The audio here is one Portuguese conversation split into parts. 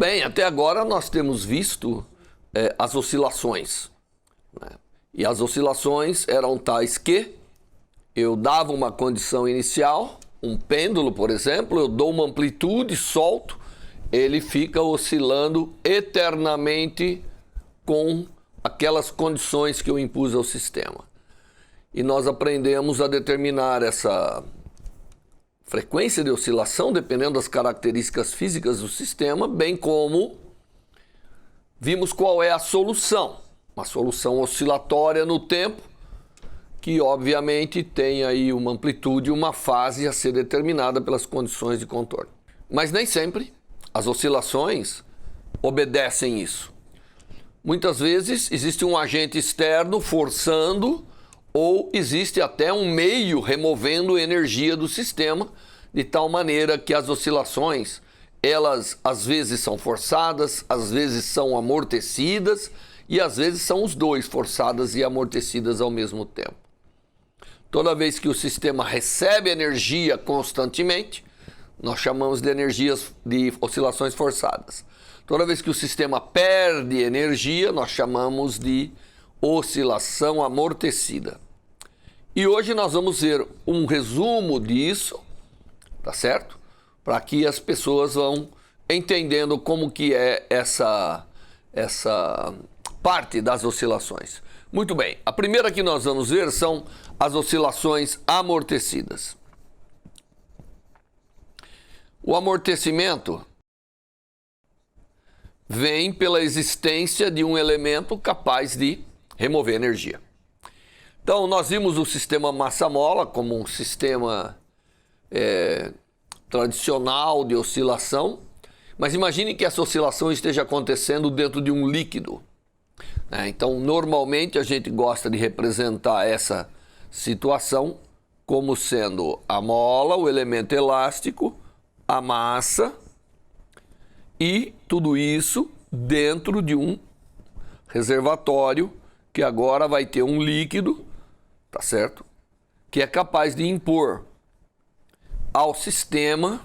bem, até agora nós temos visto as oscilações, né? E as oscilações eram tais que eu dava uma condição inicial, um pêndulo, por exemplo, eu dou uma amplitude, solto, ele fica oscilando eternamente com aquelas condições que eu impus ao sistema. E nós aprendemos a determinar essa frequência de oscilação dependendo das características físicas do sistema, bem como vimos qual é a solução. Uma solução oscilatória no tempo, que obviamente tem aí uma amplitude e uma fase a ser determinada pelas condições de contorno. Mas nem sempre as oscilações obedecem isso. Muitas vezes existe um agente externo forçando ou existe até um meio removendo energia do sistema, de tal maneira que as oscilações, elas às vezes são forçadas, às vezes são amortecidas e às vezes são os dois, forçadas e amortecidas ao mesmo tempo. Toda vez que o sistema recebe energia constantemente, nós chamamos de oscilações forçadas. Toda vez que o sistema perde energia, nós chamamos de oscilação amortecida. E hoje nós vamos ver um resumo disso, tá certo? Para que as pessoas vão entendendo como que é essa parte das oscilações. Muito bem, a primeira que nós vamos ver são as oscilações amortecidas. O amortecimento vem pela existência de um elemento capaz de remover energia. Então, nós vimos o sistema massa-mola como um sistema tradicional de oscilação, mas imagine que essa oscilação esteja acontecendo dentro de um líquido. Então, normalmente a gente gosta de representar essa situação como sendo a mola, o elemento elástico, a massa e tudo isso dentro de um reservatório que agora vai ter um líquido, tá certo? Que é capaz de impor ao sistema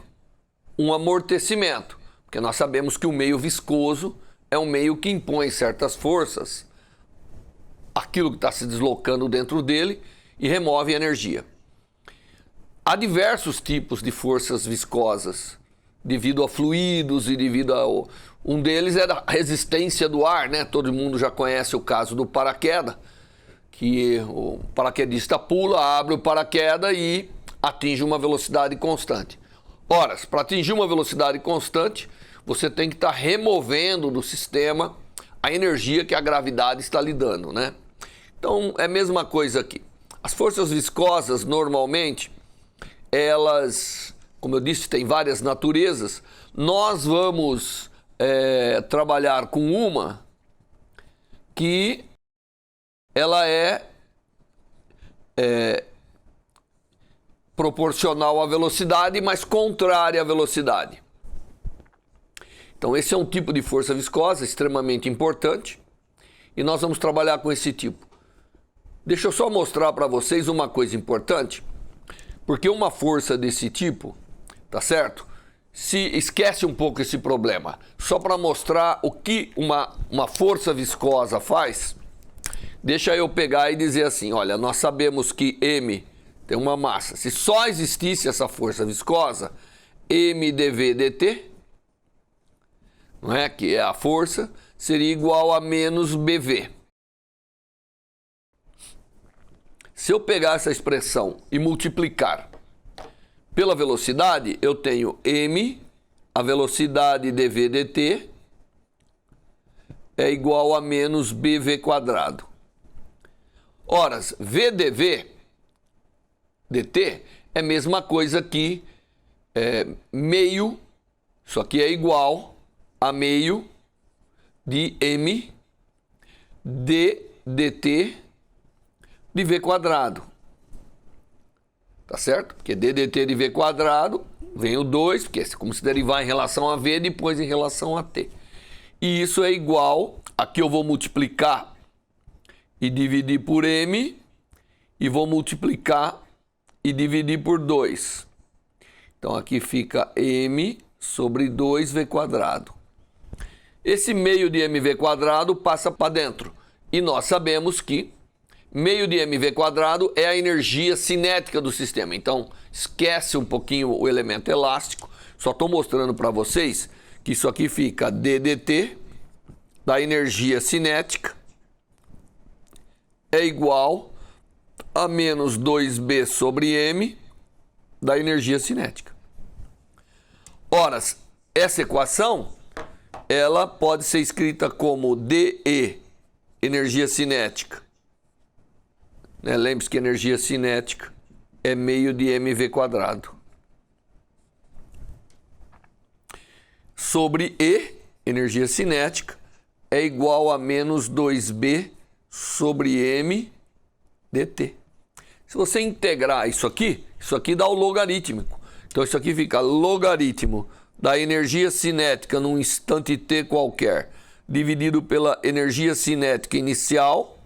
um amortecimento, porque nós sabemos que o meio viscoso é um meio que impõe certas forças àquilo que está se deslocando dentro dele e remove energia. Há diversos tipos de forças viscosas devido a fluidos e devido a... Um deles é a resistência do ar, né? Todo mundo já conhece o caso do paraquedas, que o paraquedista pula, abre o paraquedas e atinge uma velocidade constante. Ora, para atingir uma velocidade constante, você tem que estar removendo do sistema a energia que a gravidade está lhe dando, né? Então, é a mesma coisa aqui. As forças viscosas, normalmente, elas, como eu disse, tem várias naturezas. Nós vamos trabalhar com uma que ela é proporcional à velocidade, mas contrária à velocidade. Então, esse é um tipo de força viscosa extremamente importante e nós vamos trabalhar com esse tipo. Deixa eu só mostrar para vocês uma coisa importante, porque uma força desse tipo, tá certo? Se esquece um pouco esse problema, só para mostrar o que uma força viscosa faz, deixa eu pegar e dizer assim, olha, nós sabemos que M tem uma massa. Se só existisse essa força viscosa, M dV dt, não é? Que é a força, seria igual a menos BV. Se eu pegar essa expressão e multiplicar pela velocidade, eu tenho M, a velocidade dV dt, é igual a menos BV quadrado. Ora, VdV dt é a mesma coisa que meio, isso aqui é igual a meio de M d dt de V quadrado. Tá certo? Porque d dt de V quadrado vem o 2, porque é como se derivar em relação a V, depois em relação a t. E isso é igual, aqui eu vou multiplicar e dividir por M, e vou multiplicar e dividir por 2. Então aqui fica M sobre 2V quadrado. esse meio de mv² passa para dentro. E nós sabemos que meio de mv² é a energia cinética do sistema. Então, esquece um pouquinho o elemento elástico. Só estou mostrando para vocês que isso aqui fica ddt da energia cinética é igual a menos 2b sobre m da energia cinética. Ora, essa equação, ela pode ser escrita como dE, energia cinética. Lembre-se que energia cinética é meio de mv². Sobre E, energia cinética, é igual a menos 2b sobre m dt. Se você integrar isso aqui dá o logarítmico. Então isso aqui fica logaritmo da energia cinética num instante t qualquer, dividido pela energia cinética inicial.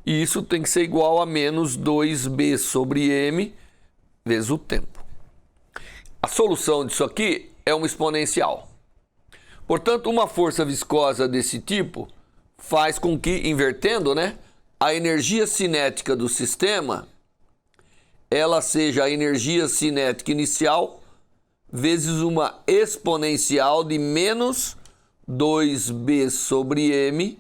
E isso tem que ser igual a menos 2b sobre m vezes o tempo. A solução disso aqui é uma exponencial. Portanto, uma força viscosa desse tipo faz com que, invertendo, a energia cinética do sistema, ela seja a energia cinética inicial vezes uma exponencial de menos 2b sobre m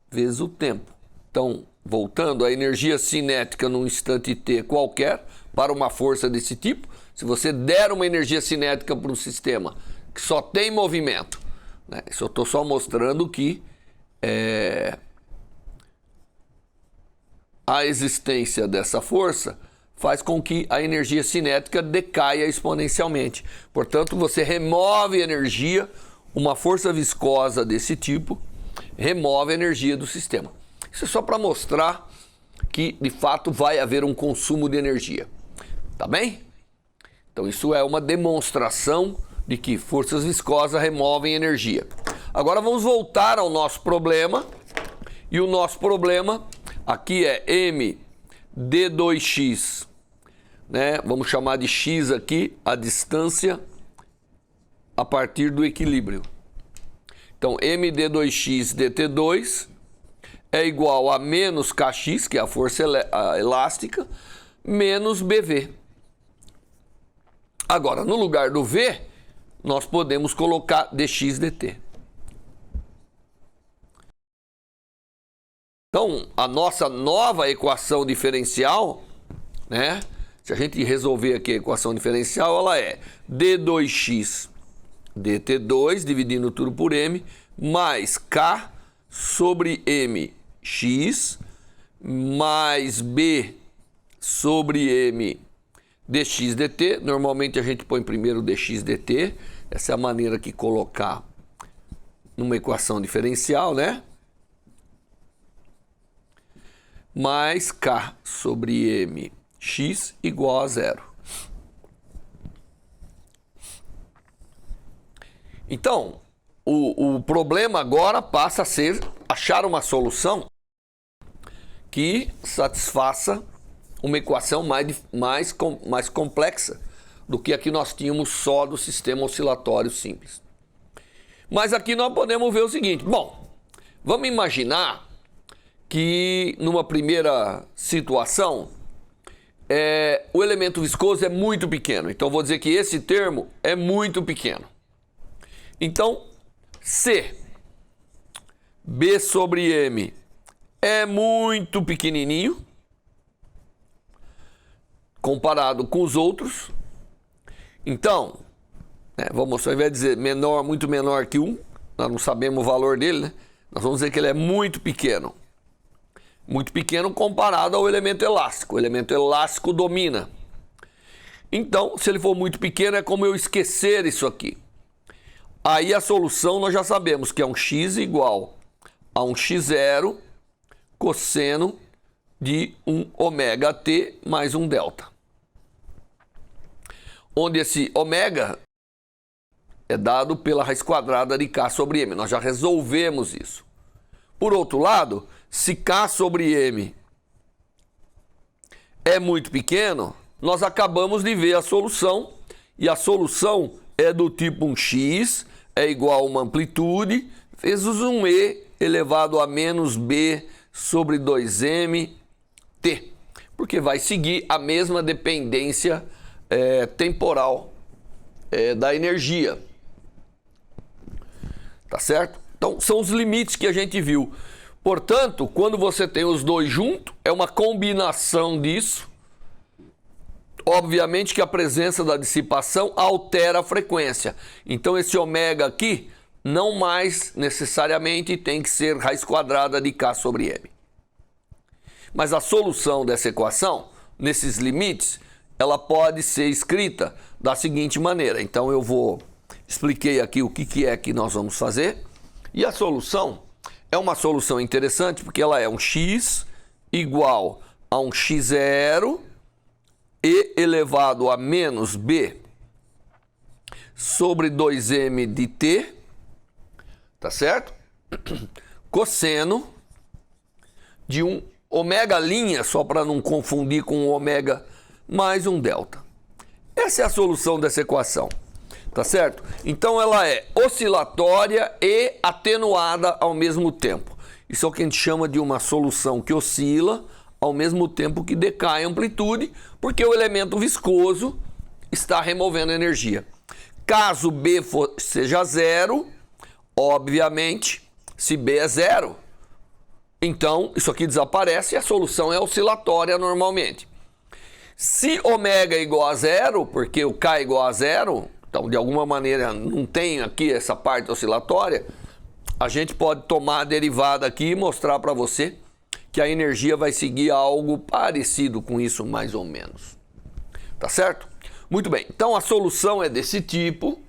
vezes o tempo. Então, voltando, a energia cinética num instante t qualquer para uma força desse tipo, se você der uma energia cinética para um sistema que só tem movimento, isso eu estou só mostrando que a existência dessa força faz com que a energia cinética decaia exponencialmente. Portanto, você remove energia, uma força viscosa desse tipo remove a energia do sistema. Isso é só para mostrar que, de fato, vai haver um consumo de energia. Tá bem? Então, isso é uma demonstração de que forças viscosas removem energia. Agora, vamos voltar ao nosso problema. E o nosso problema aqui é m d2x, vamos chamar de x aqui, a distância a partir do equilíbrio. Então, m d2x dt2 é igual a menos kx, que é a força elástica, menos bv. Agora, no lugar do v, nós podemos colocar dx dt. Então, a nossa nova equação diferencial, se a gente resolver aqui a equação diferencial, ela é d2x dt2, dividindo tudo por m, mais k sobre mx, mais b sobre m dx dt. Normalmente a gente põe primeiro dx dt, essa é a maneira que colocar numa equação diferencial, mais k sobre mx igual a zero. Então, o problema agora passa a ser achar uma solução que satisfaça uma equação mais complexa do que aqui nós tínhamos só do sistema oscilatório simples. Mas aqui nós podemos ver o seguinte. Bom, vamos imaginar que numa primeira situação o elemento viscoso é muito pequeno. Então vou dizer que esse termo é muito pequeno. Então, se b sobre m é muito pequenininho comparado com os outros, então, vamos, ao invés de dizer menor, muito menor que 1, nós não sabemos o valor dele, nós vamos dizer que ele é muito pequeno. Muito pequeno comparado ao elemento elástico. O elemento elástico domina. Então, se ele for muito pequeno, é como eu esquecer isso aqui. Aí a solução nós já sabemos que é um x igual a um x0 cosseno de um ômega t mais um delta. Onde esse ômega é dado pela raiz quadrada de k sobre m. Nós já resolvemos isso. Por outro lado, se k sobre m é muito pequeno, nós acabamos de ver a solução, e a solução é do tipo um x é igual a uma amplitude vezes um E elevado a menos B sobre 2mt, porque vai seguir a mesma dependência temporal da energia. Tá certo? Então, são os limites que a gente viu. Portanto, quando você tem os dois juntos, é uma combinação disso. Obviamente que a presença da dissipação altera a frequência. Então, esse ômega aqui não mais necessariamente tem que ser raiz quadrada de K sobre M. Mas a solução dessa equação, nesses limites, ela pode ser escrita da seguinte maneira. Então, expliquei aqui o que é que nós vamos fazer. E a solução é uma solução interessante porque ela é um x igual a um x0 e elevado a menos b sobre 2m de t, tá certo? Cosseno de um ômega linha, só para não confundir com um ômega, mais um delta. Essa é a solução dessa equação, tá certo? Então ela é oscilatória e atenuada ao mesmo tempo. Isso é o que a gente chama de uma solução que oscila ao mesmo tempo que decai a amplitude, porque o elemento viscoso está removendo energia. Caso B seja zero, obviamente, se B é zero, então isso aqui desaparece e a solução é oscilatória normalmente. Se ômega é igual a zero, porque o K é igual a zero, então de alguma maneira não tem aqui essa parte oscilatória, a gente pode tomar a derivada aqui e mostrar para você que a energia vai seguir algo parecido com isso, mais ou menos. Tá certo? Muito bem. Então a solução é desse tipo.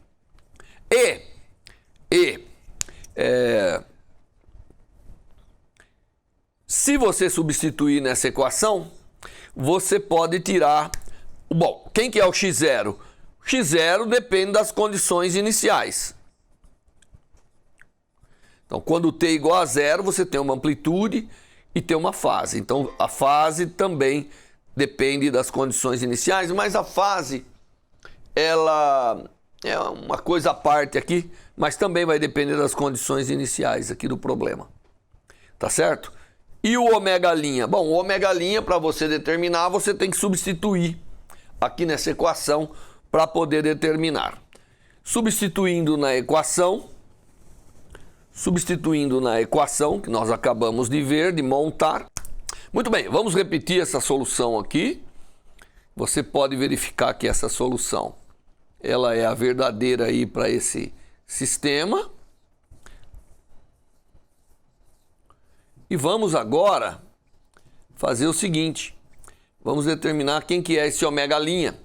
Se você substituir nessa equação, você pode tirar... Bom, quem que é o x0? O x0 depende das condições iniciais. Então, quando t é igual a zero, você tem uma amplitude e tem uma fase. Então, a fase também depende das condições iniciais, mas a fase, ela é uma coisa à parte aqui, mas também vai depender das condições iniciais aqui do problema. Tá certo? E o ômega linha? Bom, o ômega linha, para você determinar, você tem que substituir aqui nessa equação para poder determinar. Substituindo na equação que nós acabamos de ver, de montar. Muito bem, vamos repetir essa solução aqui. Você pode verificar que essa solução, ela é a verdadeira aí para esse sistema. E vamos agora fazer o seguinte. Vamos determinar quem que é esse ômega linha,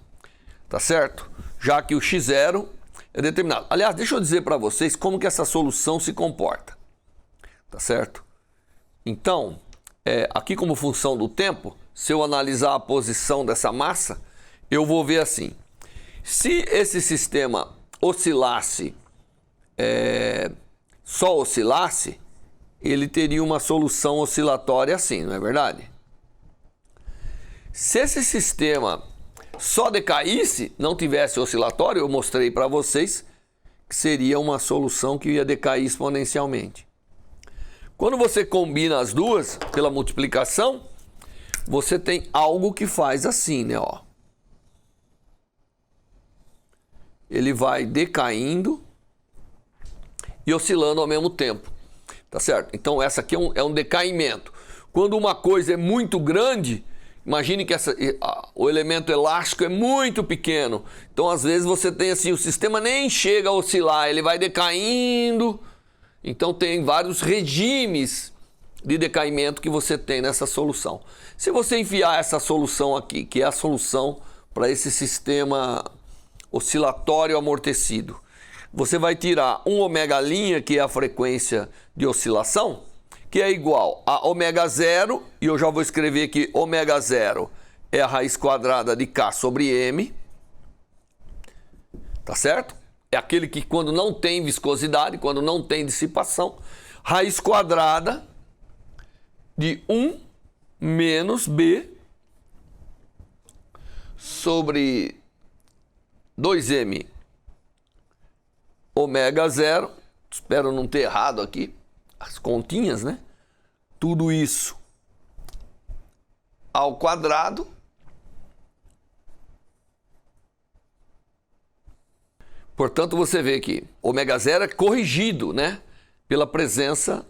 tá certo? Já que o x0 é determinado. Aliás, deixa eu dizer para vocês como que essa solução se comporta, tá certo? Então, aqui como função do tempo, se eu analisar a posição dessa massa, eu vou ver assim. Se esse sistema oscilasse, só oscilasse, ele teria uma solução oscilatória assim, não é verdade? Se esse sistema só decaísse, não tivesse oscilatório, eu mostrei para vocês que seria uma solução que ia decair exponencialmente. Quando você combina as duas pela multiplicação, você tem algo que faz assim, né? Ó. Ele vai decaindo e oscilando ao mesmo tempo. Tá certo? Então essa aqui é um decaimento. Quando uma coisa é muito grande, imagine que o elemento elástico é muito pequeno. Então às vezes você tem assim, o sistema nem chega a oscilar, ele vai decaindo. Então tem vários regimes de decaimento que você tem nessa solução. Se você enfiar essa solução aqui, que é a solução para esse sistema oscilatório amortecido, você vai tirar um ômega linha, que é a frequência de oscilação, que é igual a ômega zero, e eu já vou escrever que ômega zero é a raiz quadrada de K sobre M, tá certo? É aquele que quando não tem viscosidade, quando não tem dissipação, raiz quadrada de 1 menos B sobre 2m ômega zero, espero não ter errado aqui, as continhas, né? Tudo isso ao quadrado portanto, você vê que ômega zero é corrigido, né, pela presença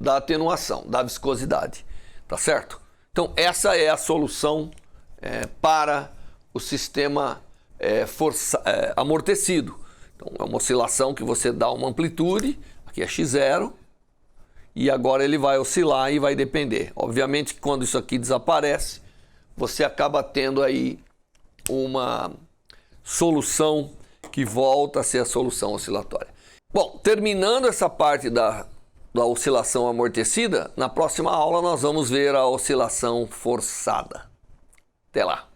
da atenuação, da viscosidade, tá certo? Então, essa é a solução para o sistema amortecido. Então, é uma oscilação que você dá uma amplitude, aqui é x0, e agora ele vai oscilar e vai depender. Obviamente que quando isso aqui desaparece, você acaba tendo aí uma solução que volta a ser a solução oscilatória. Bom, terminando essa parte da oscilação amortecida, na próxima aula nós vamos ver a oscilação forçada. Até lá!